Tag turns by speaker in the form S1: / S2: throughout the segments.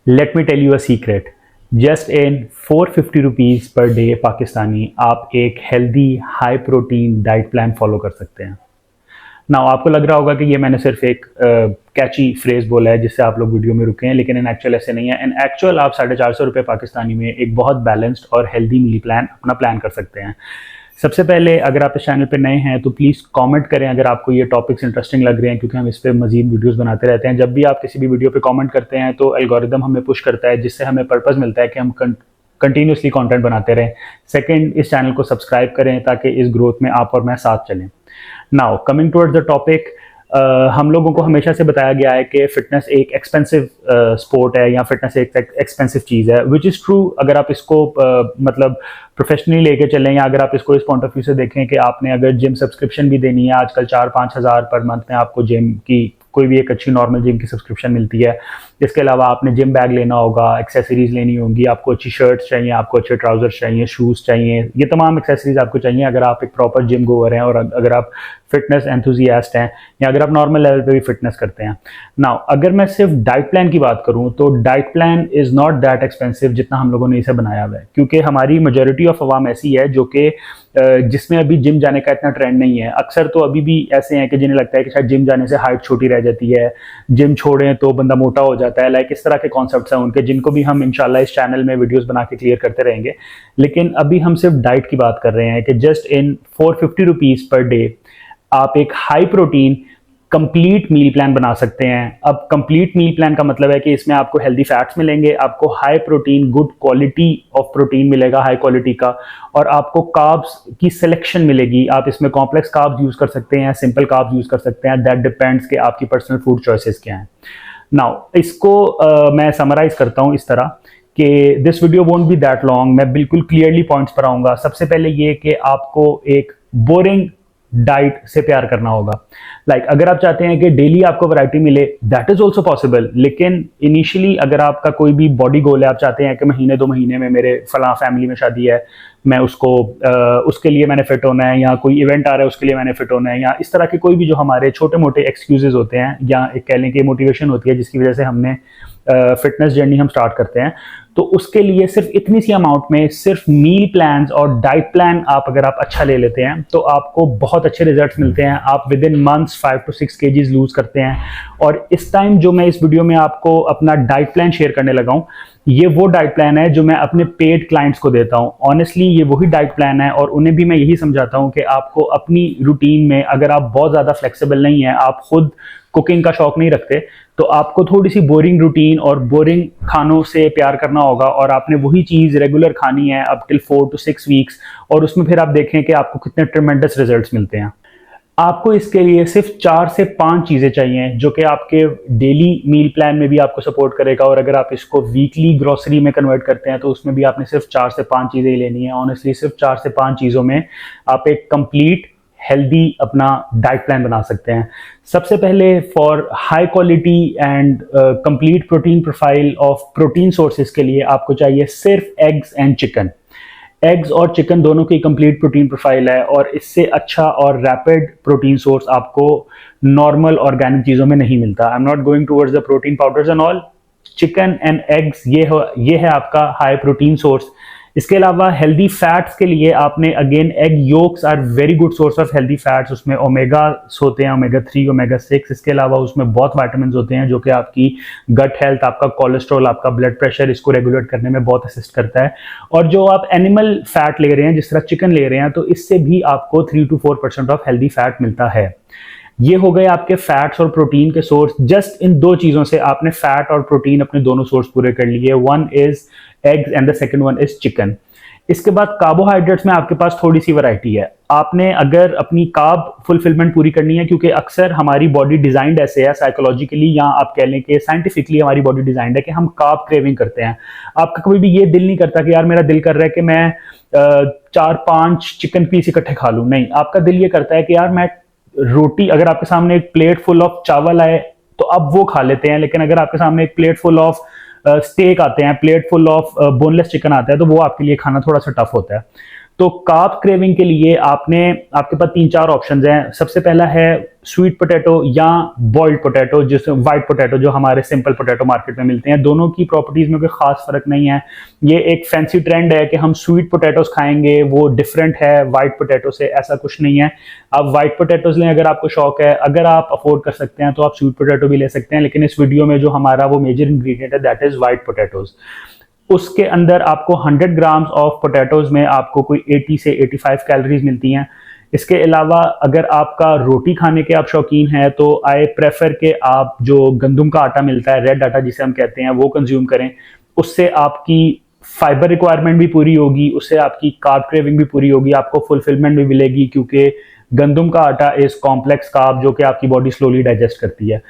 S1: Late me tell you a secret. Just in 450 rupees per day Pakistani आप एक healthy high protein diet plan follow कर सकते हैं। Now आपको लग रहा होगा कि ये मैंने सिर्फ एक कैची फ्रेज बोला है जिससे आप लोग वीडियो में रुके हैं, लेकिन इन एक्चुअल ऐसे नहीं है। इन एक्चुअल आप 450 रुपये पाकिस्तानी में एक बहुत बैलेंस्ड और हेल्दी मील प्लान अपना प्लान कर सकते हैं। सबसे पहले अगर आप इस चैनल पे नए हैं तो प्लीज़ कमेंट करें अगर आपको ये टॉपिक्स इंटरेस्टिंग लग रहे हैं, क्योंकि हम इस पर मजीद वीडियोस बनाते रहते हैं। जब भी आप किसी भी वीडियो पे कमेंट करते हैं तो एल्गोरिदम हमें पुश करता है, जिससे हमें पर्पस मिलता है कि हम कंटिन्यूसली कंटेंट बनाते रहें। सेकंड, इस चैनल को सब्सक्राइब करें ताकि इस ग्रोथ में आप और मैं साथ चलें। Now coming towards the topic, हम लोगों को हमेशा से बताया गया है कि फिटनेस एक एक्सपेंसिव स्पोर्ट है या फिटनेस एक एक्सपेंसिव चीज़ है, विच इज़ ट्रू। अगर आप इसको मतलब प्रोफेशनली लेके चलें या अगर आप इसको इस पॉइंट ऑफ व्यू से देखें कि आपने अगर जिम सब्सक्रिप्शन भी देनी है, आजकल 4-5 हज़ार पर मंथ में आपको जिम की कोई भी एक अच्छी नॉर्मल जिम की सब्सक्रिप्शन मिलती है। इसके अलावा आपने जिम बैग लेना होगा, एक्सेसरीज लेनी होंगी, आपको अच्छी शर्ट्स चाहिए, आपको अच्छे ट्राउजर्स चाहिए, शूज़ चाहिए, ये तमाम एक्सेसरीज आपको चाहिए अगर आप एक प्रॉपर जिम गोवर हैं और अगर आप फिटनेस एंथुजियास्ट हैं या अगर आप नॉर्मल लेवल पे भी फिटनेस करते हैं। नाउ अगर मैं सिर्फ डाइट प्लान की बात करूं तो diet plan is not that expensive जितना हम लोगों ने इसे बनाया हुआ है, क्योंकि हमारी मेजॉरिटी ऑफ अवाम ऐसी है जो कि जिसमें अभी जिम जाने का इतना ट्रेंड नहीं है। अक्सर तो अभी भी ऐसे हैं कि जिन्हें लगता है कि शायद जिम जाने से हाइट छोटी रह जाती है, जिम छोड़ें तो बंदा मोटा हो जाता है। लाइक इस तरह के कॉन्सेप्ट्स हैं उनके, जिनको भी हम इंशाल्लाह इस चैनल में वीडियोस बना के क्लियर करते रहेंगे। लेकिन अभी हम सिर्फ डाइट की बात कर रहे हैं कि just in 450 rupees per day आप एक high protein complete meal plan बना सकते हैं। अब कंप्लीट मील प्लान का मतलब है कि इसमें आपको हेल्दी फैट्स मिलेंगे, आपको high protein good quality of protein मिलेगा, हाई क्वालिटी का, और आपको कार्ब्स की सिलेक्शन मिलेगी। आप इसमें कॉम्प्लेक्स कार्ब्स यूज कर सकते हैं, सिंपल कार्ब्स यूज कर सकते हैं, दैट डिपेंड्स कि आपकी पर्सनल फूड चॉइसेस क्या हैं। नाउ इसको मैं समराइज करता हूँ इस तरह कि this video won't be that long, मैं बिल्कुल क्लियरली पॉइंट्स पर आऊंगा। सबसे पहले ये कि आपको एक बोरिंग डाइट से प्यार करना होगा। लाइक अगर आप चाहते हैं कि डेली आपको वैरायटी मिले, दैट इज ऑल्सो पॉसिबल, लेकिन इनिशियली अगर आपका कोई भी बॉडी गोल है, आप चाहते हैं कि महीने 2 महीने में मेरे फला फैमिली में शादी है, मैं उसके लिए मैंने फिट होना है, या कोई इवेंट आ रहा है उसके लिए मैंने फिट होना है, या इस तरह के कोई भी जो हमारे छोटे मोटे एक्सक्यूजेज होते हैं या एक कह लें कि मोटिवेशन होती है जिसकी वजह से हमने फिटनेस जर्नी हम स्टार्ट करते हैं, तो उसके लिए सिर्फ इतनी सी अमाउंट में सिर्फ मील प्लान्स और डाइट प्लान आप अगर आप अच्छा ले लेते हैं तो आपको बहुत अच्छे रिजल्ट्स मिलते हैं। आप within months 5 to 6 kgs lose करते हैं। और इस टाइम जो मैं इस वीडियो में आपको अपना डाइट प्लान शेयर करने लगा हूँ, ये वो डाइट प्लान है जो मैं अपने पेड क्लाइंट्स को देता हूँ। ऑनेस्टली ये वही डाइट प्लान है और उन्हें भी मैं यही समझाता हूँ कि आपको अपनी रूटीन में अगर आप बहुत ज़्यादा फ्लेक्सिबल नहीं है, आप खुद कुकिंग का शौक नहीं रखते, तो आपको थोड़ी सी बोरिंग रूटीन और बोरिंग खानों से प्यार करना होगा और आपने वही चीज़ रेगुलर खानी है अप टिल 4 to 6 वीक्स, और उसमें फिर आप देखें कि आपको कितने ट्रेमेंडस रिजल्ट्स मिलते हैं। आपको इसके लिए सिर्फ 4 से 5 चीज़ें चाहिए जो कि आपके डेली मील प्लान में भी आपको सपोर्ट करेगा, और अगर आप इसको वीकली ग्रोसरी में कन्वर्ट करते हैं तो उसमें भी आपने सिर्फ 4 से 5 चीज़ें ही लेनी है। ऑनेस्टली सिर्फ 4 से 5 चीज़ों में आप एक कंप्लीट हेल्दी अपना डाइट प्लान बना सकते हैं। सबसे पहले, for high quality and complete protein profile of protein sources के लिए आपको चाहिए सिर्फ एग्स एंड चिकन। एग्स और चिकन दोनों की कंप्लीट प्रोटीन प्रोफाइल है और इससे अच्छा और रैपिड प्रोटीन सोर्स आपको नॉर्मल ऑर्गेनिक चीज़ों में नहीं मिलता। I am not going towards the protein powders and all. Chicken and eggs ये है आपका हाई प्रोटीन सोर्स। इसके अलावा हेल्दी फैट्स के लिए आपने again egg yolks are very good source of healthy fats. उसमें ओमेगा होते हैं, ओमेगा 3, ओमेगा 6। इसके अलावा उसमें बहुत विटामिन होते हैं जो कि आपकी गट हेल्थ, आपका कोलेस्ट्रॉल, आपका ब्लड प्रेशर, इसको रेगुलेट करने में बहुत असिस्ट करता है। और जो आप एनिमल फैट ले रहे हैं, जिस तरह चिकन ले रहे हैं, तो इससे भी आपको 3 to 4% ऑफ हेल्दी फैट मिलता है। ये हो गए आपके फैट्स और प्रोटीन के सोर्स। जस्ट इन 2 चीज़ों से आपने फैट और प्रोटीन अपने दोनों सोर्स पूरे कर लिए। One is eggs and the second one is chicken. इसके बाद कार्बोहाइड्रेट्स में आपके पास थोड़ी सी वैरायटी है। आपने अगर अपनी कार्ब फुलफिलमेंट पूरी करनी है, क्योंकि अक्सर हमारी बॉडी डिजाइंड ऐसे है साइकोलॉजिकली या आप कह लें कि साइंटिफिकली हमारी बॉडी डिजाइंड है कि हम कार्ब क्रेविंग करते हैं। आपका कभी भी ये दिल नहीं करता कि यार मेरा दिल कर रहा है कि मैं 4-5 चिकन पीस इकट्ठे खा लूं। नहीं, आपका दिल ये करता है कि यार मैं रोटी, अगर आपके सामने एक प्लेट फुल ऑफ चावल आए तो अब वो खा लेते हैं, लेकिन अगर आपके सामने एक प्लेट फुल ऑफ स्टेक आते हैं, plate full of boneless chicken आता है, तो वो आपके लिए खाना थोड़ा सा टफ होता है। तो कार्ब क्रेविंग के लिए आपके पास 3-4 ऑप्शंस हैं। सबसे पहला है स्वीट पोटैटो या बॉइल्ड पोटैटो, जिससे व्हाइट पोटैटो जो हमारे सिंपल पोटैटो मार्केट में मिलते हैं। दोनों की प्रॉपर्टीज में कोई खास फर्क नहीं है। ये एक फैंसी ट्रेंड है कि हम स्वीट पोटैटोज खाएंगे, वो डिफरेंट है व्हाइट पोटैटो से, ऐसा कुछ नहीं है। आप व्हाइट पोटैटोज लें अगर आपको शौक है, अगर आप अफोर्ड कर सकते हैं तो आप स्वीट पोटैटो भी ले सकते हैं, लेकिन इस वीडियो में जो हमारा वो मेजर इंग्रेडिएंट है दैट इज व्हाइट पोटैटोज। उसके अंदर आपको 100 ग्राम्स ऑफ पोटैटोज में आपको कोई 80 से 85 कैलोरीज मिलती हैं। इसके अलावा अगर आपका रोटी खाने के आप शौकीन हैं तो आई प्रेफर के आप जो गंदम का आटा मिलता है, रेड आटा जिसे हम कहते हैं, वो कंज्यूम करें। उससे आपकी फाइबर रिक्वायरमेंट भी पूरी होगी, उससे आपकी कार्ब क्रेविंग भी पूरी होगी, आपको फुलफिलमेंट भी मिलेगी, क्योंकि गंदम का आटा इज कॉम्प्लेक्स कार्ब जो कि आपकी बॉडी स्लोली डाइजेस्ट करती है।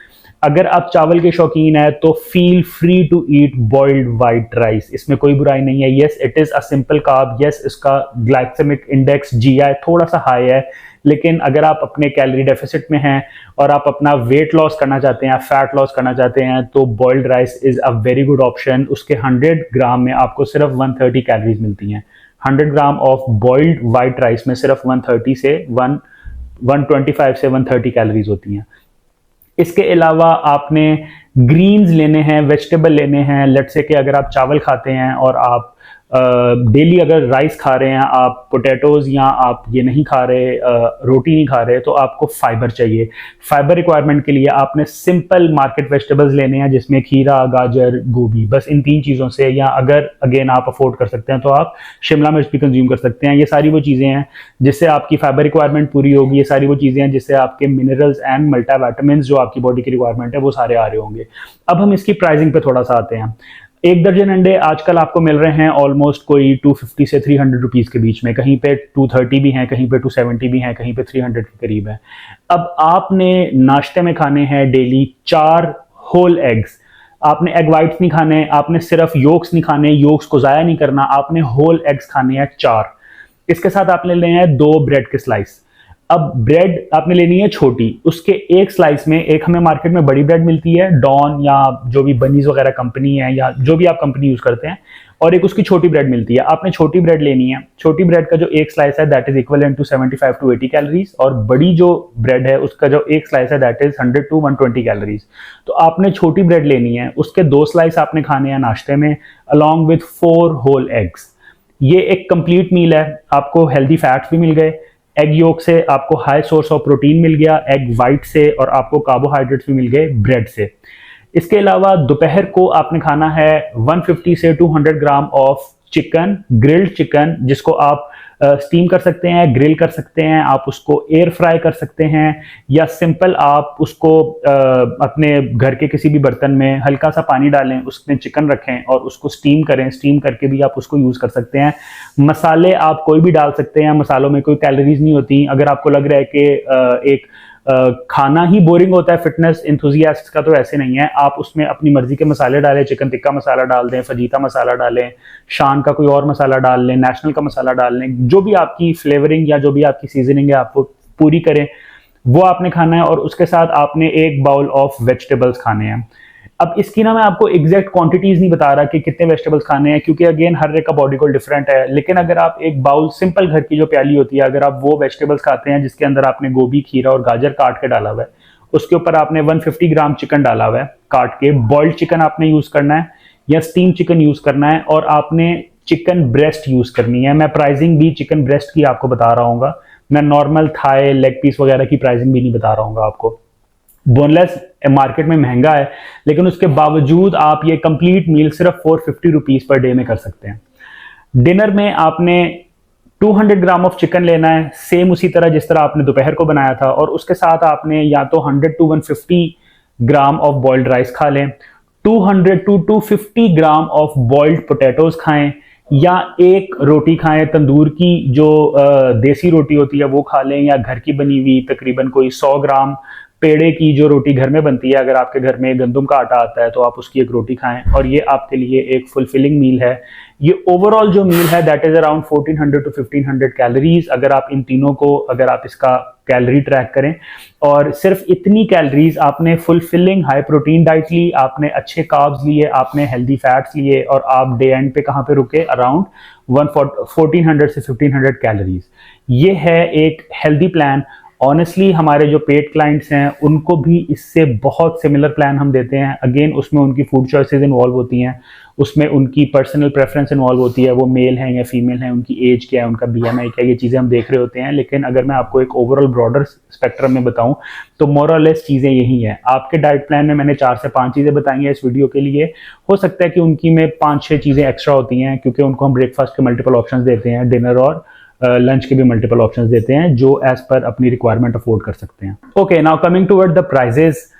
S1: अगर आप चावल के शौकीन है तो feel free to eat boiled white rice, इसमें कोई बुराई नहीं है। Yes it is a simple carb, yes इसका ग्लाइसेमिक इंडेक्स जीआई थोड़ा सा हाई है, लेकिन अगर आप अपने कैलोरी डेफिसिट में हैं और आप अपना वेट लॉस करना चाहते हैं, फैट लॉस करना चाहते हैं, तो boiled rice is a very good option. उसके 100 ग्राम में आपको सिर्फ 130 कैलोरीज मिलती हैं। 100 ग्राम ऑफ बॉइल्ड वाइट राइस में सिर्फ 130 से 125 से 130 कैलोरीज होती हैं। इसके अलावा आपने ग्रीन्स लेने हैं, वेजिटेबल लेने हैं। लेट्स से कि अगर आप चावल खाते हैं और आप डेली अगर राइस खा रहे हैं, आप पोटैटोज या आप ये नहीं खा रहे, रोटी नहीं खा रहे, तो आपको फाइबर चाहिए। फाइबर रिक्वायरमेंट के लिए आपने सिंपल मार्केट वेजिटेबल्स लेने हैं, जिसमें खीरा, गाजर, गोभी, बस इन 3 चीज़ों से, या अगर अगेन आप अफोर्ड कर सकते हैं तो आप शिमला मिर्च भी कंज्यूम कर सकते हैं। ये सारी वो चीज़ें हैं जिससे आपकी फाइबर रिक्वायरमेंट पूरी होगी। ये सारी वो चीज़ें हैं जिससे आपके मिनरल्स एंड मल्टीविटामिन जो आपकी बॉडी की रिक्वायरमेंट है वो सारे आ रहे होंगे। अब हम इसकी प्राइसिंग पे थोड़ा सा आते हैं। 1 दर्जन अंडे आजकल आपको मिल रहे हैं ऑलमोस्ट कोई 250 से 300 रुपीज़ के बीच में, कहीं पे 230 भी हैं, कहीं पे 270 भी हैं, कहीं पे 300 के करीब है। अब आपने नाश्ते में खाने हैं डेली 4 होल एग्स। आपने एग वाइट्स नहीं खाने, आपने सिर्फ योक्स नहीं खाने, योक्स को ज़ाया नहीं करना, आपने होल एग्स खाने हैं 4। इसके साथ आपने लेने हैं 2 ब्रेड के स्लाइस। अब ब्रेड आपने लेनी है छोटी, उसके एक स्लाइस में, एक हमें मार्केट में बड़ी ब्रेड मिलती है डॉन या जो भी बनीज वगैरह कंपनी है या जो भी आप कंपनी यूज करते हैं, और एक उसकी छोटी ब्रेड मिलती है। आपने छोटी ब्रेड लेनी है। छोटी ब्रेड का जो एक स्लाइस है that is equivalent to 75 to 80 calories, और बड़ी जो ब्रेड है उसका जो एक स्लाइस है दैट इज 100 टू 120 कैलोरीज। तो आपने छोटी ब्रेड लेनी है, उसके 2 स्लाइस आपने खाने हैं नाश्ते में, अलॉन्ग विथ 4 होल एग्स। ये एक कंप्लीट मील है, आपको हेल्दी फैट्स भी मिल गए, एग योक से आपको हाई सोर्स ऑफ प्रोटीन मिल गया, एग वाइट से, और आपको कार्बोहाइड्रेट्स भी मिल गए ब्रेड से। इसके अलावा दोपहर को आपने खाना है 150 से 200 gram of chicken, grilled chicken, जिसको आप स्टीम कर सकते हैं, ग्रिल कर सकते हैं, आप उसको एयर फ्राई कर सकते हैं, या सिंपल आप उसको अपने घर के किसी भी बर्तन में हल्का सा पानी डालें, उसमें चिकन रखें और उसको स्टीम करें। स्टीम करके भी आप उसको यूज़ कर सकते हैं। मसाले आप कोई भी डाल सकते हैं, मसालों में कोई कैलोरीज नहीं होती। अगर आपको लग रहा है कि एक खाना ही बोरिंग होता है फिटनेस इंथुजियास्ट का, तो ऐसे नहीं है। आप उसमें अपनी मर्जी के मसाले डालें, चिकन टिक्का मसाला डाल दें, फजीता मसाला डालें, शान का कोई और मसाला डाल लें, नेशनल का मसाला डाल लें, जो भी आपकी फ्लेवरिंग या जो भी आपकी सीजनिंग है आप वो पूरी करें, वो आपने खाना है। और उसके साथ आपने 1 बाउल ऑफ वेजिटेबल्स खाने हैं। अब इसकी ना मैं आपको एग्जैक्ट क्वांटिटीज नहीं बता रहा कि कितने वेजिटेबल्स खाने हैं, क्योंकि अगेन हर एक का बॉडी गोल डिफरेंट है। लेकिन अगर आप एक बाउल सिंपल घर की जो प्याली होती है, अगर आप वो वेजिटेबल्स खाते हैं जिसके अंदर आपने गोभी, खीरा और गाजर काट के डाला हुआ है, उसके ऊपर आपने 150 ग्राम चिकन डाला हुआ है काट के, बॉइल्ड चिकन आपने यूज करना है या स्टीम चिकन यूज करना है, और आपने चिकन ब्रेस्ट यूज करनी है। मैं प्राइसिंग भी चिकन ब्रेस्ट की आपको बता रहा हूँ, मैं नॉर्मल थाई, लेग पीस वगैरह की प्राइसिंग भी नहीं बता रहा हूँ आपको। बोनलेस मार्केट में महंगा है, लेकिन उसके बावजूद आप ये कंप्लीट मील सिर्फ 450 रुपीज पर डे में कर सकते हैं। डिनर में आपने 200 ग्राम ऑफ चिकन लेना है, सेम उसी तरह जिस तरह आपने दोपहर को बनाया था, और उसके साथ आपने या तो 100 to 150 gram of boiled rice खा लें, 200 to 250 gram of boiled potatoes खाएं, या एक रोटी खाएं तंदूर की, जो देसी रोटी होती है वो खा लें, या घर की बनी हुई तकरीबन कोई 100 ग्राम पेड़े की जो रोटी घर में बनती है, अगर आपके घर में गंदम का आटा आता है तो आप उसकी एक रोटी खाएं, और ये आपके लिए एक फुलफिलिंग मील है। ये ओवरऑल जो मील है that is around 1400 to 1500 calories. अगर आप इन तीनों को, अगर आप इसका कैलोरी ट्रैक करें और सिर्फ इतनी कैलोरीज आपने फुलफिलिंग हाई प्रोटीन डाइट ली, आपने अच्छे कार्ब्स लिए, आपने हेल्दी फैट्स लिए और आप डे एंड पे कहाँ पे रुके, अराउंड 1400 से 1500 कैलोरीज। ये है एक हेल्दी प्लान। ऑनेस्टली हमारे जो पेड क्लाइंट्स हैं उनको भी इससे बहुत सिमिलर प्लान हम देते हैं। अगेन उसमें उनकी फूड चॉइसेस इन्वॉल्व होती हैं, उसमें उनकी पर्सनल प्रेफरेंस इन्वॉल्व होती है, वो मेल हैं या फीमेल हैं, उनकी एज क्या है, उनका बीएमआई क्या है, ये चीज़ें हम देख रहे होते हैं। लेकिन अगर मैं आपको एक ओवरऑल ब्रॉडर स्पेक्ट्रम में बताऊं तो मोर और लेस चीज़ें यही हैं। आपके डाइट प्लान में मैंने 4 से 5 चीज़ें बताई हैं इस वीडियो के लिए। हो सकता है कि उनकी में 5-6 चीज़ें एक्स्ट्रा होती हैं क्योंकि उनको हम ब्रेकफास्ट के मल्टीपल ऑप्शन देते हैं, डिनर और लंच के भी मल्टीपल ऑप्शंस देते हैं जो एज पर अपनी रिक्वायरमेंट अफोर्ड कर सकते हैं। Okay, now coming toward the prices.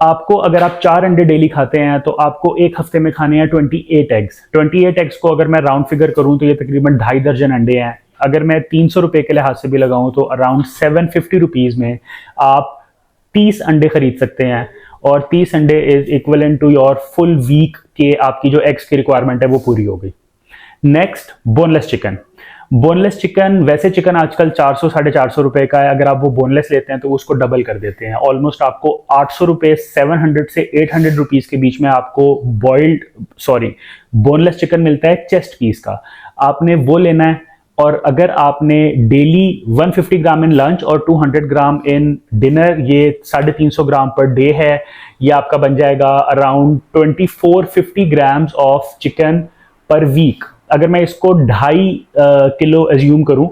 S1: आपको अगर आप 4 अंडे डेली खाते हैं तो आपको एक हफ्ते में खाने हैं 28 एग्स। 28 एग्स को अगर मैं राउंड फिगर करूं तो ये तकरीबन 2.5 दर्जन अंडे हैं। अगर मैं 300 रुपए के लिहाज से भी लगाऊं तो अराउंड 750 रुपीज में आप 30 अंडे खरीद सकते हैं और 30 अंडे is equivalent to your full week के आपकी जो एग्स की रिक्वायरमेंट है वो पूरी हो गई। Next, boneless chicken. Boneless chicken, वैसे चिकन आजकल 400-450 रुपए का है। अगर आप वो बोनलेस लेते हैं तो उसको डबल कर देते हैं। ऑलमोस्ट आपको 800 रुपए, 700 से 800 रुपीज के बीच में आपको बोनलेस चिकन मिलता है चेस्ट पीस का। आपने वो लेना है और अगर आपने डेली 150 ग्राम इन लंच और 200 ग्राम इन डिनर, ये 350 ग्राम पर डे है, ये आपका बन जाएगा around 2450 grams of chicken per week. अगर मैं इसको 2.5 किलो एज्यूम करूं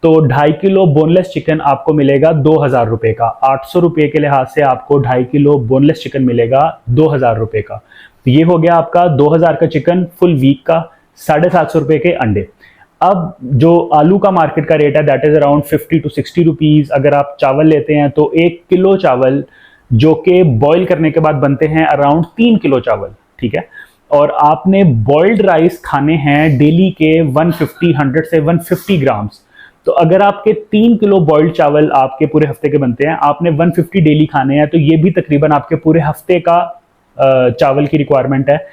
S1: तो 2.5 किलो बोनलेस चिकन आपको मिलेगा 2000 रुपए का। 800 रुपए के लिहाज से आपको 2.5 किलो बोनलेस चिकन मिलेगा 2000 रुपए का। तो ये हो गया आपका 2000 का चिकन फुल वीक का, 750 रुपए के अंडे। अब जो आलू का मार्केट का रेट है that is around 50 to 60 rupees. अगर आप चावल लेते हैं तो 1 किलो चावल जो कि बॉईल करने के बाद बनते हैं अराउंड 3 किलो चावल, ठीक है। और आपने बॉइल्ड राइस खाने हैं डेली के 100 से 150 ग्राम्स। तो अगर आपके 3 किलो बॉइल्ड चावल आपके पूरे हफ्ते के बनते हैं, आपने 150 डेली खाने हैं, तो ये भी तकरीबन आपके पूरे हफ्ते का चावल की रिक्वायरमेंट है।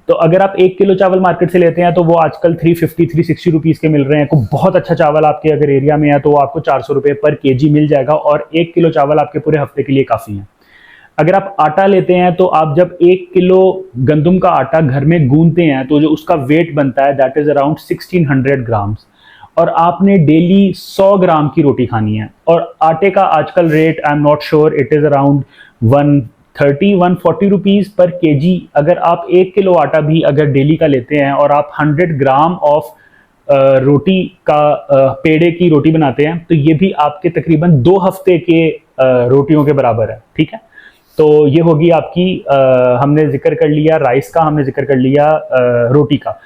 S1: तो अगर आप 1 किलो चावल मार्केट से लेते हैं तो वो आजकल 350-360 रुपीज के मिल रहे हैं। कोई बहुत अच्छा चावल आपके अगर एरिया में है तो वो आपको 400 रुपए पर केजी मिल जाएगा और 1 किलो चावल आपके पूरे हफ्ते के लिए काफी है। अगर आप आटा लेते हैं तो आप जब 1 किलो गंदम का आटा घर में गूंदते हैं तो जो उसका वेट बनता है दैट इज अराउंड 1600 ग्राम्स और आपने डेली 100 ग्राम की रोटी खानी है। और आटे का आजकल rate I am not sure, it is around 130-140 rupees per KG. अगर आप 1 किलो आटा भी अगर डेली का लेते हैं और आप 100 ग्राम ऑफ रोटी का पेड़े की रोटी बनाते हैं तो ये भी आपके तकरीबन 2 हफ्ते के रोटियों के बराबर है, ठीक है। तो ये होगी आपकी हमने जिक्र कर लिया राइस का, हमने जिक्र कर लिया रोटी का।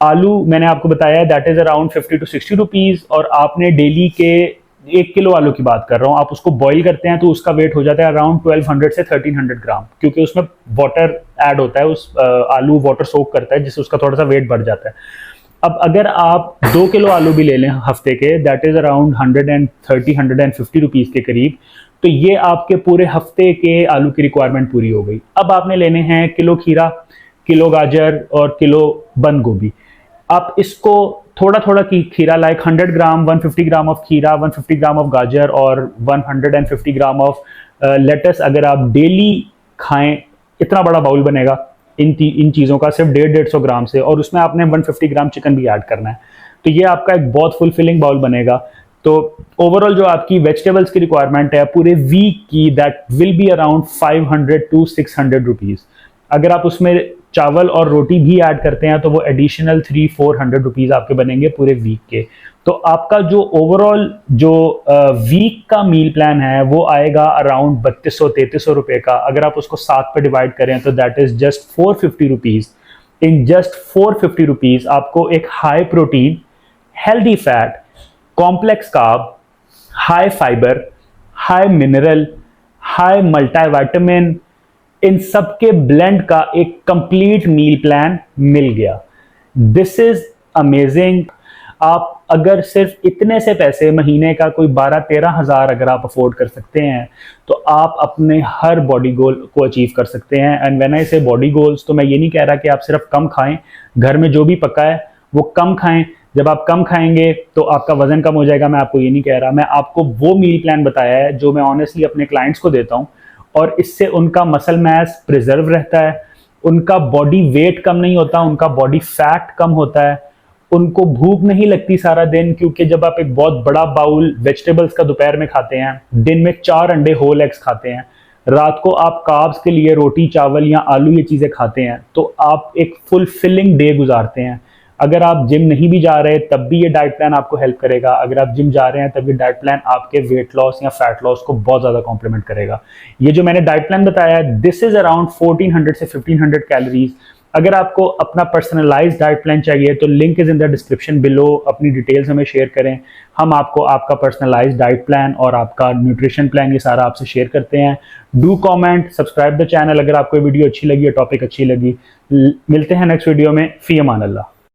S1: आलू मैंने आपको बताया that is around 50 to 60 rupees और आपने डेली के 1 किलो आलू की बात कर रहा हूँ, आप उसको बॉईल करते हैं तो उसका वेट हो जाता है अराउंड 1200 से 1300 ग्राम क्योंकि उसमें वाटर ऐड होता है, उस आलू वाटर सोक करता है जिससे उसका थोड़ा सा वेट बढ़ जाता है। अब अगर आप 2 किलो आलू भी ले लें हफ्ते के दैट इज अराउंड 130-150 रुपीज के करीब, तो ये आपके पूरे हफ्ते के आलू की रिक्वायरमेंट पूरी हो गई। अब आपने लेने हैं किलो खीरा, किलो गाजर और किलो बंद गोभी। आप इसको थोड़ा थोड़ा खीरा लाइक 100 ग्राम, 150 ग्राम ऑफ खीरा, 150 ग्राम ऑफ गाजर और 150 ग्राम ऑफ लेटस अगर आप डेली खाएं, इतना बड़ा बाउल बनेगा इन चीज़ों का सिर्फ 150-150 ग्राम से, और उसमें आपने 150 ग्राम चिकन भी ऐड करना है। तो ये आपका एक बहुत फुलफिलिंग बाउल बनेगा। तो ओवरऑल जो आपकी वेजिटेबल्स की रिक्वायरमेंट है पूरे वीक की that will be around 500 to 600 rupees. अगर आप उसमें चावल और रोटी भी ऐड करते हैं तो वो एडिशनल 300-400 रुपीज आपके बनेंगे पूरे वीक के। तो आपका जो ओवरऑल जो वीक का मील प्लान है वो आएगा अराउंड 3200-3300 रुपए का। अगर आप उसको 7 पे डिवाइड करें तो that is just 450 rupees. In just 450 rupees आपको एक high protein, healthy fat, complex carb, high fibre, high mineral, high multivitamin, इन सब के ब्लेंड का एक कंप्लीट मील प्लान मिल गया। This is amazing. आप अगर सिर्फ इतने से पैसे महीने का कोई 12-13 हज़ार अगर आप अफोर्ड कर सकते हैं तो आप अपने हर बॉडी गोल को अचीव कर सकते हैं। एंड व्हेन आई से बॉडी गोल्स तो मैं ये नहीं कह रहा कि आप सिर्फ कम खाएं, घर में जो भी पका है वो कम खाएं, जब आप कम खाएंगे तो आपका वजन कम हो जाएगा। मैं आपको ये नहीं कह रहा, मैं आपको वो मील प्लान बताया है जो मैं ऑनेस्टली अपने क्लाइंट्स को देता हूँ, और इससे उनका मसल मास प्रिजर्व रहता है, उनका बॉडी वेट कम नहीं होता, उनका बॉडी फैट कम होता है, उनको भूख नहीं लगती सारा दिन, क्योंकि जब आप एक बहुत बड़ा बाउल वेजिटेबल्स का दोपहर में खाते हैं, दिन में 4 अंडे होल एग्स खाते हैं, रात को आप कार्ब्स के लिए रोटी चावल या आलू ये चीज़ें खाते हैं, तो आप एक फुलफिलिंग डे गुजारते हैं। अगर आप जिम नहीं भी जा रहे तब भी ये डाइट प्लान आपको हेल्प करेगा, अगर आप जिम जा रहे हैं तब ये डाइट प्लान आपके वेट लॉस या फैट लॉस को बहुत ज़्यादा कॉम्प्लीमेंट करेगा। ये जो मैंने डाइट प्लान बताया है, दिस इज़ अराउंड 1400 से 1500 कैलोरीज। अगर आपको अपना पर्सनलाइज डाइट प्लान चाहिए तो link is in the description below, अपनी डिटेल्स हमें शेयर करें, हम आपको आपका पर्सनलाइज डाइट प्लान और आपका न्यूट्रिशन प्लान ये सारा आपसे शेयर करते हैं। Do comment, subscribe the channel अगर आपको वीडियो अच्छी लगी और टॉपिक अच्छी लगी। मिलते हैं नेक्स्ट वीडियो में। फी अमान अल्लाह।